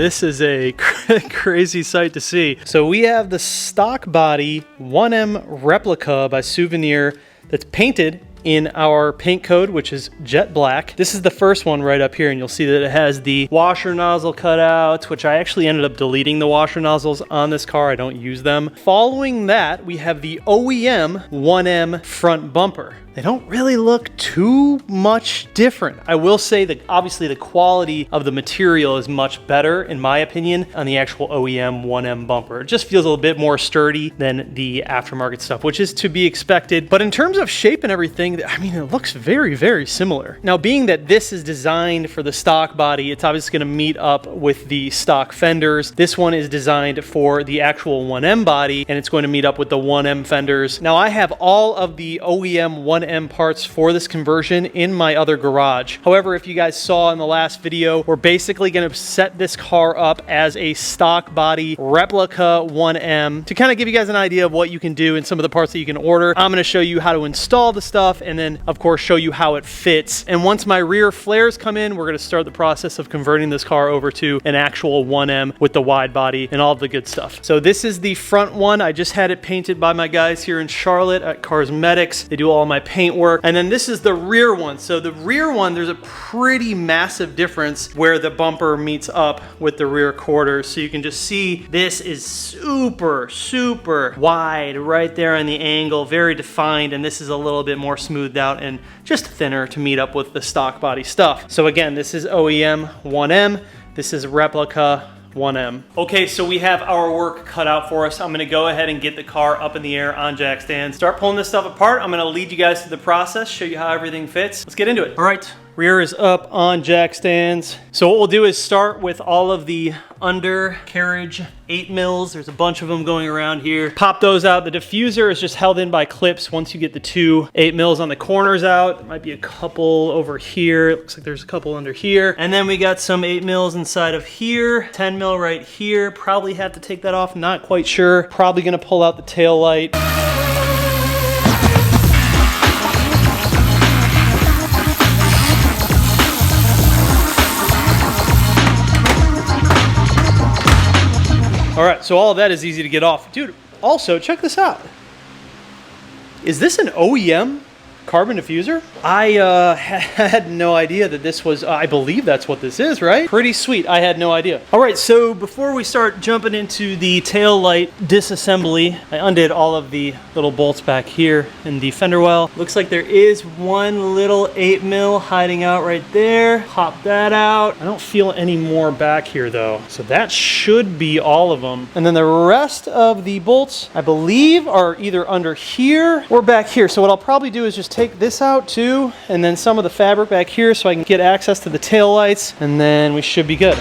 This is a crazy sight to see. So we have the stock body 1M replica by Souvenir that's painted in our paint code, which is jet black. This is the first one right up here, and you'll see that it has the washer nozzle cutouts, which I actually ended up deleting the washer nozzles on this car. I don't use them. Following that, we have the OEM 1M front bumper. They don't really look too much different. I will say that obviously the quality of the material is much better, in my opinion, on the actual OEM 1M bumper. It just feels a little bit more sturdy than the aftermarket stuff, which is to be expected. But in terms of shape and everything, I mean, it looks very, very similar. Now, being that this is designed for the stock body, it's obviously going to meet up with the stock fenders. This one is designed for the actual 1M body, and it's going to meet up with the 1M fenders. Now, I have all of the OEM 1M parts for this conversion in my other garage. However, if you guys saw in the last video, we're basically going to set this car up as a stock body replica 1M to kind of give you guys an idea of what you can do and some of the parts that you can order. I'm going to show you how to install the stuff and then of course show you how it fits. And once my rear flares come in, we're going to start the process of converting this car over to an actual 1M with the wide body and all the good stuff. So this is the front one. I just had it painted by my guys here in Charlotte at Carsmetics. They do all my paint work. And then this is the rear one. So the rear one, there's a pretty massive difference where the bumper meets up with the rear quarters. So you can just see this is super wide right there on the angle, very defined, and this is a little bit more smoothed out and just thinner to meet up with the stock body stuff. So again, this is OEM 1M, this is replica 1M. Okay, so we have our work cut out for us. I'm gonna go ahead and get the car up in the air on jack stands, start pulling this stuff apart. I'm gonna lead you guys through the process, show you how everything fits. Let's get into it. All right, rear is up on jack stands. So what we'll do is start with all of the undercarriage 8 mils. There's a bunch of them going around here. Pop those out. The diffuser is just held in by clips once you get the 2 8 mils on the corners out. There might be a couple over here. It looks like there's a couple under here. And then we got some 8 mils inside of here. 10 mil right here. Probably have to take that off. Not quite sure. Probably gonna pull out the tail light. All right, so all of that is easy to get off. Dude, also, check this out. Is this an OEM carbon diffuser? I had no idea that this was, I believe that's what this is, right? Pretty sweet, I had no idea. All right, so before we start jumping into the tail light disassembly, I undid all of the little bolts back here in the fender well. Looks like there is one little 8 mil hiding out right there. Pop that out. I don't feel any more back here though. So that should be all of them. And then the rest of the bolts, I believe, are either under here or back here. So what I'll probably do is just take this out too, and then some of the fabric back here so I can get access to the tail lights, and then we should be good.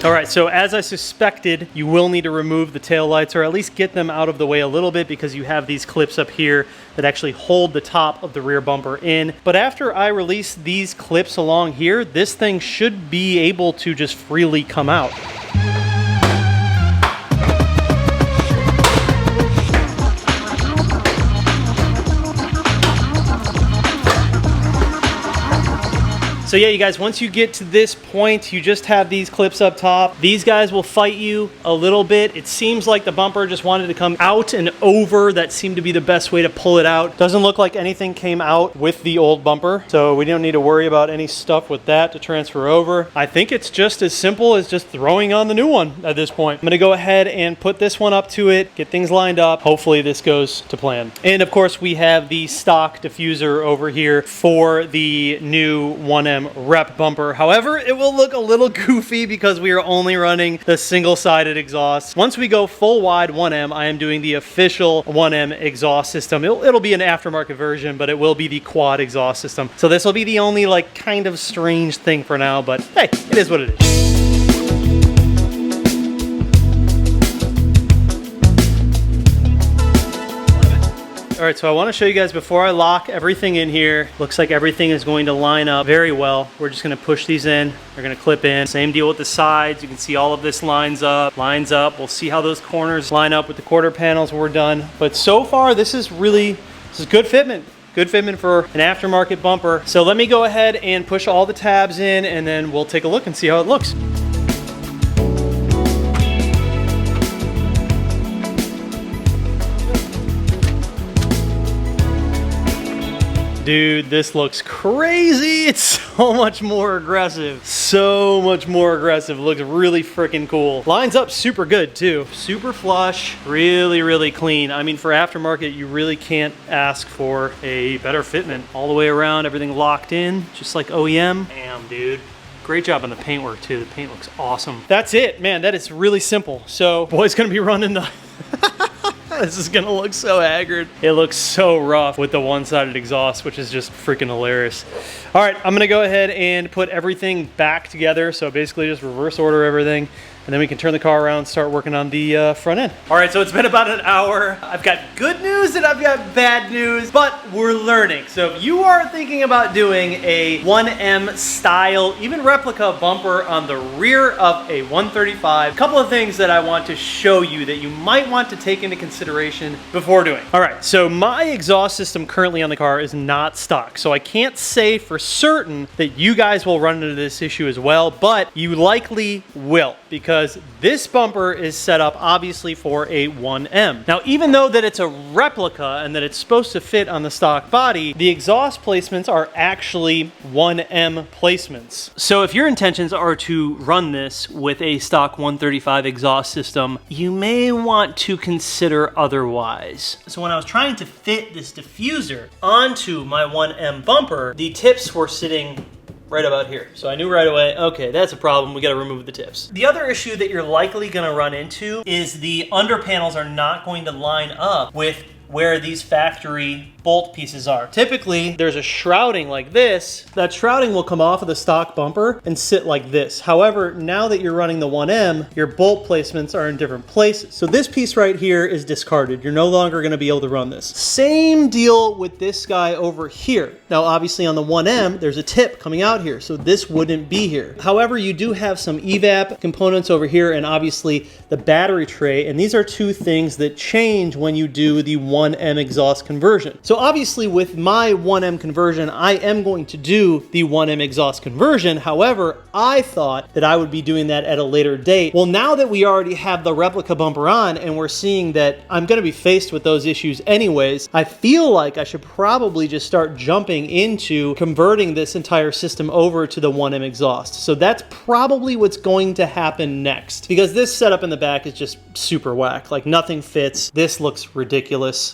All right, so as I suspected, you will need to remove the tail lights, or at least get them out of the way a little bit, because you have these clips up here that actually hold the top of the rear bumper in. But after I release these clips along here, this thing should be able to just freely come out. So yeah, you guys, once you get to this point, you just have these clips up top. These guys will fight you a little bit. It seems like the bumper just wanted to come out and over. That seemed to be the best way to pull it out. Doesn't look like anything came out with the old bumper, so we don't need to worry about any stuff with that to transfer over. I think it's just as simple as just throwing on the new one at this point. I'm gonna go ahead and put this one up to it, get things lined up. Hopefully this goes to plan. And of course, we have the stock diffuser over here for the new 1M rep bumper. However, it will look a little goofy because we are only running the single-sided exhaust. Once we go full wide 1M, I am doing the official 1M exhaust system. It'll be an aftermarket version, but it will be the quad exhaust system. So this will be the only like kind of strange thing for now, but hey, it is what it is. All right, so I want to show you guys before I lock everything in here. Looks like everything is going to line up very well. We're just going to push these in. They're going to clip in. Same deal with the sides. You can see all of this lines up. We'll see how those corners line up with the quarter panels when we're done. But so far, this is really This is good fitment. Good fitment for an aftermarket bumper. So let me go ahead and push all the tabs in, and then we'll take a look and see how it looks. Dude, this looks crazy. It's so much more aggressive. So much more aggressive. Looks really freaking cool. Lines up super good too. Super flush, really, really clean. I mean, for aftermarket, you really can't ask for a better fitment. All the way around, everything locked in, just like OEM. Damn, dude. Great job on the paintwork too. The paint looks awesome. That's it, man. That is really simple. So, boy's gonna be running the... This is gonna look so haggard. It looks so rough with the one-sided exhaust, which is just freaking hilarious. All right, I'm gonna go ahead and put everything back together. So basically just reverse order everything, and then we can turn the car around and start working on the front end. All right, so it's been about an hour. I've got good news and I've got bad news, but we're learning. So if you are thinking about doing a 1M style, even replica bumper on the rear of a 135, a couple of things that I want to show you that you might want to take into consideration before doing. All right, so my exhaust system currently on the car is not stock, so I can't say for certain that you guys will run into this issue as well, but you likely will, because this bumper is set up obviously for a 1M. Now, even though that it's a replica and that it's supposed to fit on the stock body, the exhaust placements are actually 1M placements. So if your intentions are to run this with a stock 135 exhaust system, you may want to consider otherwise. So when I was trying to fit this diffuser onto my 1M bumper, the tips were sitting right about here. So I knew right away, okay, that's a problem. We got to remove the tips. The other issue that you're likely going to run into is the under panels are not going to line up with where these factory bolt pieces are. Typically, there's a shrouding like this. That shrouding will come off of the stock bumper and sit like this. However, now that you're running the 1M, your bolt placements are in different places. So this piece right here is discarded. You're no longer going to be able to run this. Same deal with this guy over here. Now, obviously on the 1M, there's a tip coming out here, so this wouldn't be here. However, you do have some evap components over here and obviously the battery tray, and these are two things that change when you do the 1M exhaust conversion. So obviously with my 1M conversion, I am going to do the 1M exhaust conversion. However, I thought that I would be doing that at a later date. Well, now that we already have the replica bumper on and we're seeing that I'm going to be faced with those issues anyways, I feel like I should probably just start jumping into converting this entire system over to the 1M exhaust. So that's probably what's going to happen next, because this setup in the back is just super whack. Like, nothing fits. This looks ridiculous.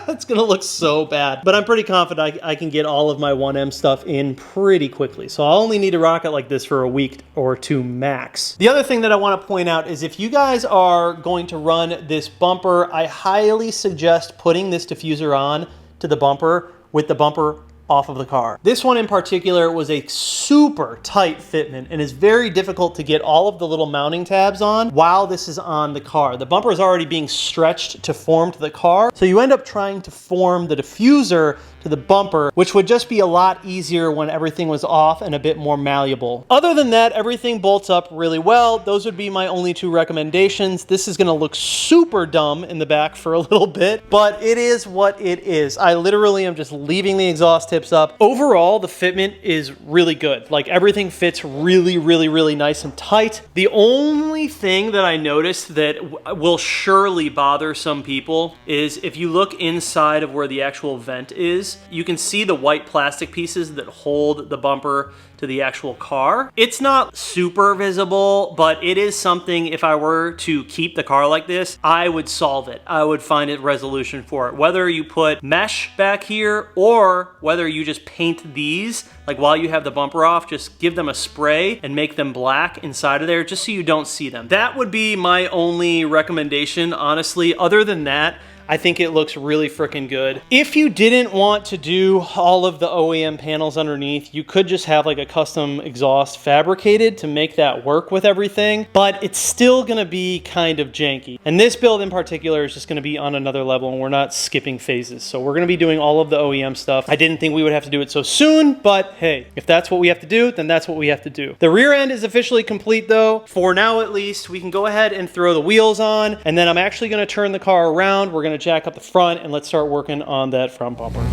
It's gonna look so bad, but I'm pretty confident I can get all of my 1M stuff in pretty quickly. So I'll only need to rock it like this for a week or two max. The other thing that I want to point out is if you guys are going to run this bumper, I highly suggest putting this diffuser on to the bumper with the bumper off of the car. This one in particular was a super tight fitment and is very difficult to get all of the little mounting tabs on while this is on the car. The bumper is already being stretched to form to the car, so you end up trying to form the diffuser to the bumper, which would just be a lot easier when everything was off and a bit more malleable. Other than that, everything bolts up really well. Those would be my only two recommendations. This is gonna look super dumb in the back for a little bit, but it is what it is. I literally am just leaving the exhaust tips up. Overall, the fitment is really good. Like, everything fits really, really, really nice and tight. The only thing that I noticed that will surely bother some people is if you look inside of where the actual vent is, you can see the white plastic pieces that hold the bumper to the actual car. It's not super visible, but it is something, if I were to keep the car like this, I would solve it. I would find a resolution for it. Whether you put mesh back here or whether you just paint these, like while you have the bumper off, just give them a spray and make them black inside of there just so you don't see them. That would be my only recommendation, honestly. Other than that, I think it looks really freaking good. If you didn't want to do all of the OEM panels underneath, you could just have like a custom exhaust fabricated to make that work with everything, but it's still gonna be kind of janky. And this build in particular is just gonna be on another level, and we're not skipping phases. So we're gonna be doing all of the OEM stuff. I didn't think we would have to do it so soon, but hey, if that's what we have to do, then that's what we have to do. The rear end is officially complete though. For now at least, we can go ahead and throw the wheels on, and then I'm actually gonna turn the car around. We're gonna jack up the front, and let's start working on that front bumper.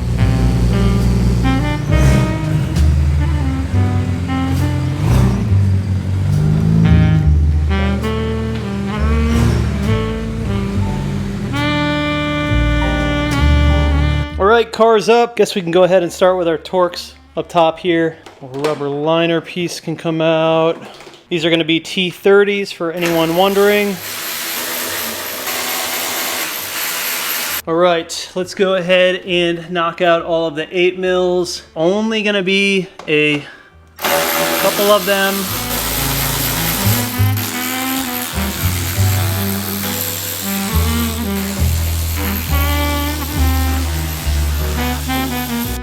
All right, car's up. Guess we can go ahead and start with our Torx up top here. A rubber liner piece can come out. These are gonna be T30s for anyone wondering. All right, let's go ahead and knock out all of the 8 mils. Only gonna be a couple of them.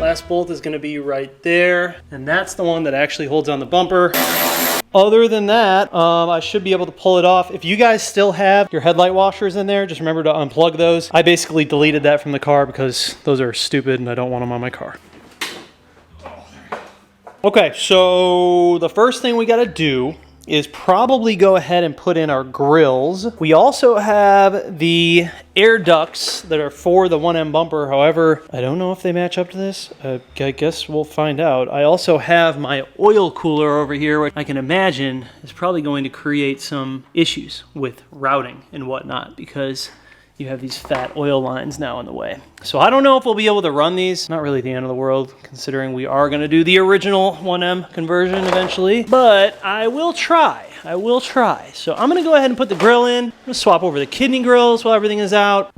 Last bolt is gonna be right there, and that's the one that actually holds on the bumper. Other than that, I should be able to pull it off. If you guys still have your headlight washers in there, just remember to unplug those. I basically deleted that from the car because those are stupid and I don't want them on my car. Okay, so the first thing we gotta do is probably go ahead and put in our grills. We also have the air ducts that are for the 1M bumper. However, I don't know if they match up to this. I guess we'll find out. I also have my oil cooler over here, which I can imagine is probably going to create some issues with routing and whatnot because you have these fat oil lines now in the way. So I don't know if we'll be able to run these. Not really the end of the world, considering we are gonna do the original 1M conversion eventually, but I will try. I will try. So I'm gonna go ahead and put the grill in. I'm gonna swap over the kidney grills while everything is out.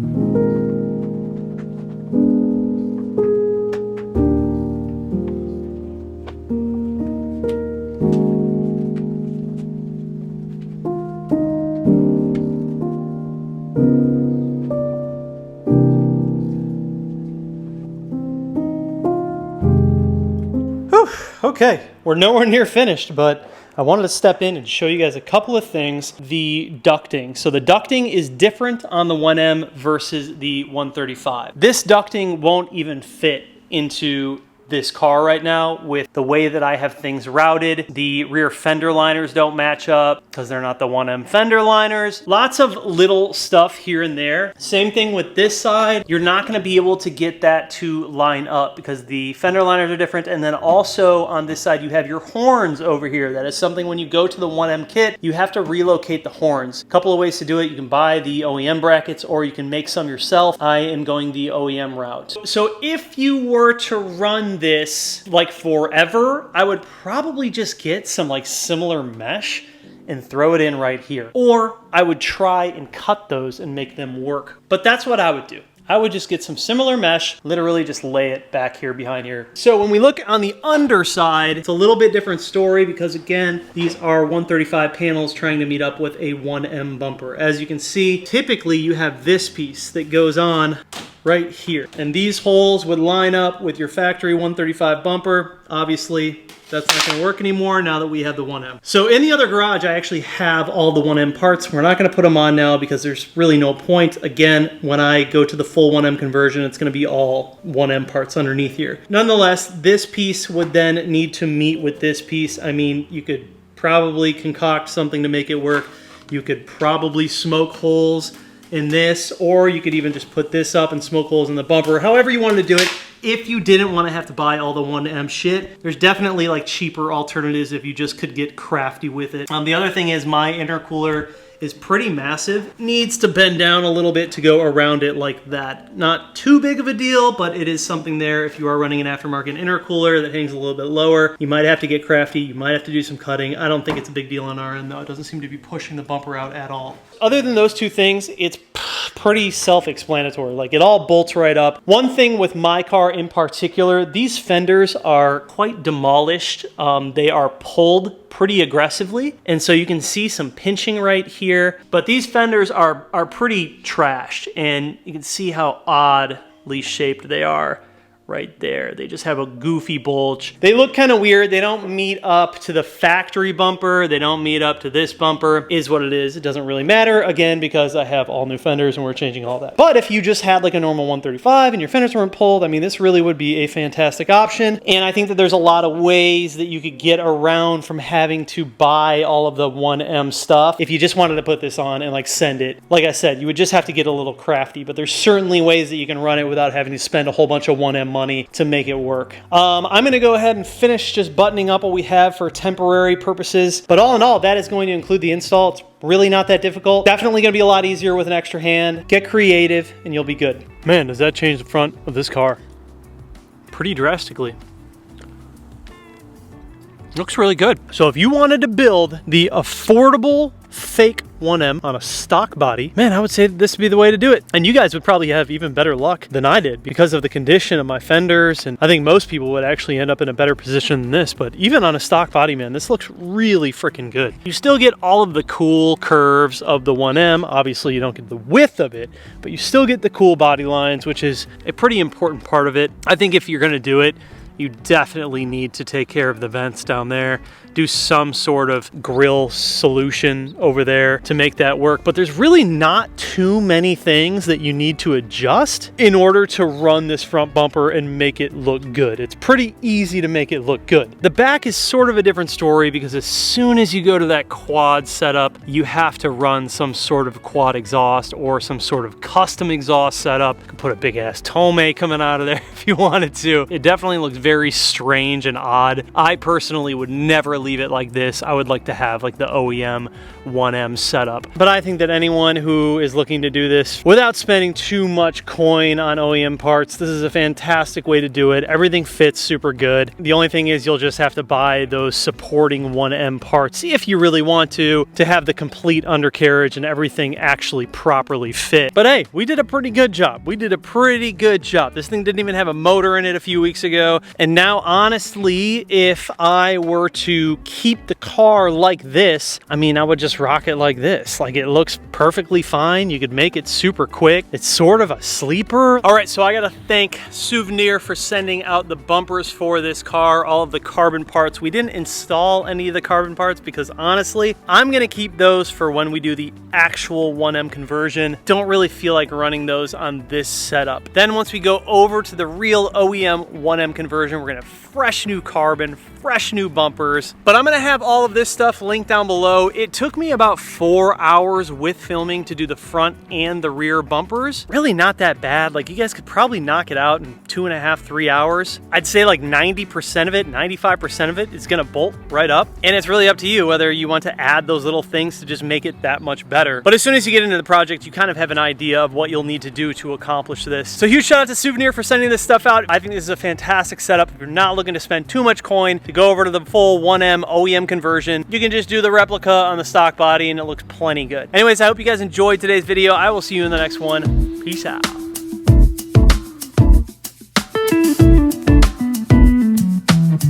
Okay, we're nowhere near finished, but I wanted to step in and show you guys a couple of things. The ducting. So the ducting is different on the 1M versus the 135. This ducting won't even fit into this car right now with the way that I have things routed. The rear fender liners don't match up because they're not the 1M fender liners. Lots of little stuff here and there. Same thing with this side. You're not going to be able to get that to line up because the fender liners are different. And then also on this side, you have your horns over here. That is something when you go to the 1M kit, you have to relocate the horns. A couple of ways to do it. You can buy the OEM brackets or you can make some yourself. I am going the OEM route. So if you were to run this like forever, I would probably just get some like similar mesh and throw it in right here. Or I would try and cut those and make them work. But that's what I would do. I would just get some similar mesh, literally just lay it back here behind here. So when we look on the underside, it's a little bit different story because again, these are 135 panels trying to meet up with a 1M bumper. As you can see, typically you have this piece that goes on right here. And these holes would line up with your factory 135 bumper. Obviously, that's not gonna work anymore now that we have the 1M. So in the other garage, I actually have all the 1M parts. We're not gonna put them on now because there's really no point. Again, when I go to the full 1M conversion, it's gonna be all 1M parts underneath here. Nonetheless, this piece would then need to meet with this piece. I mean, you could probably concoct something to make it work. You could probably smoke holes in this, or you could even just put this up and smoke holes in the bumper. However you wanted to do it. If you didn't want to have to buy all the 1M shit, there's definitely like cheaper alternatives if you just could get crafty with it. The other thing is my intercooler is pretty massive. Needs to bend down a little bit to go around it like that. Not too big of a deal, but it is something there. If you are running an aftermarket intercooler that hangs a little bit lower, you might have to get crafty. You might have to do some cutting. I don't think it's a big deal on our end though. It doesn't seem to be pushing the bumper out at all. Other than those two things, it's pretty self-explanatory. Like it all bolts right up. One thing with my car in particular, these fenders are quite demolished. They are pulled pretty aggressively. And so you can see some pinching right here, but these fenders are pretty trashed and you can see how oddly shaped they are right there. They just have a goofy bulge. They look kind of weird. They don't meet up to the factory bumper. They don't meet up to this bumper. Is what it is. It doesn't really matter, again, because I have all new fenders and we're changing all that. But if you just had like a normal 135 and your fenders weren't pulled, I mean, this really would be a fantastic option. And I think that there's a lot of ways that you could get around from having to buy all of the 1M stuff. If you just wanted to put this on and like send it, like I said, you would just have to get a little crafty, but there's certainly ways that you can run it without having to spend a whole bunch of 1M money to make it work. I'm gonna go ahead and finish just buttoning up what we have for temporary purposes, but all in all, that is going to include the install. It's really not that difficult. Definitely gonna be a lot easier with an extra hand. Get creative and you'll be good. Man, does that change the front of this car pretty drastically. Looks really good. So if you wanted to build the affordable fake 1M on a stock body, man, I would say that this would be the way to do it. And you guys would probably have even better luck than I did because of the condition of my fenders. And I think most people would actually end up in a better position than this. But even on a stock body, man, this looks really freaking good. You still get all of the cool curves of the 1M. Obviously, you don't get the width of it, but you still get the cool body lines, which is a pretty important part of it. I think if you're going to do it, you definitely need to take care of the vents down there. Do some sort of grill solution over there to make that work. But there's really not too many things that you need to adjust in order to run this front bumper and make it look good. It's pretty easy to make it look good. The back is sort of a different story because as soon as you go to that quad setup, you have to run some sort of quad exhaust or some sort of custom exhaust setup. You could put a big ass Tomei coming out of there if you wanted to. It definitely looks very strange and odd. I personally would never leave it like this. I would like to have like the OEM 1M setup. But I think that anyone who is looking to do this without spending too much coin on OEM parts, this is a fantastic way to do it. Everything fits super good. The only thing is you'll just have to buy those supporting 1M parts if you really want to have the complete undercarriage and everything actually properly fit. But hey, we did a pretty good job. We did a pretty good job. This thing didn't even have a motor in it a few weeks ago. And now, honestly, if I were to keep the car like this, I mean, I would just rock it like this. Like, it looks perfectly fine. You could make it super quick. It's sort of a sleeper. All right, so I gotta thank Souvenir for sending out the bumpers for this car, all of the carbon parts. We didn't install any of the carbon parts because honestly, I'm gonna keep those for when we do the actual 1M conversion. Don't really feel like running those on this setup. Then once we go over to the real OEM 1M conversion, we're gonna have fresh new carbon, fresh new bumpers. But I'm gonna have all of this stuff linked down below. It took me about 4 hours with filming to do the front and the rear bumpers. Really not that bad. Like, you guys could probably knock it out in 2.5, 3 hours. I'd say like 90% of it, 95% of it is gonna bolt right up. And it's really up to you whether you want to add those little things to just make it that much better. But as soon as you get into the project, you kind of have an idea of what you'll need to do to accomplish this. So huge shout out to Souvenir for sending this stuff out. I think this is a fantastic setup. If you're not looking to spend too much coin to go over to the full 1M OEM conversion, you can just do the replica on the stock body and it looks plenty good. Anyways, I hope you guys enjoyed today's video. I will see you in the next one. Peace out.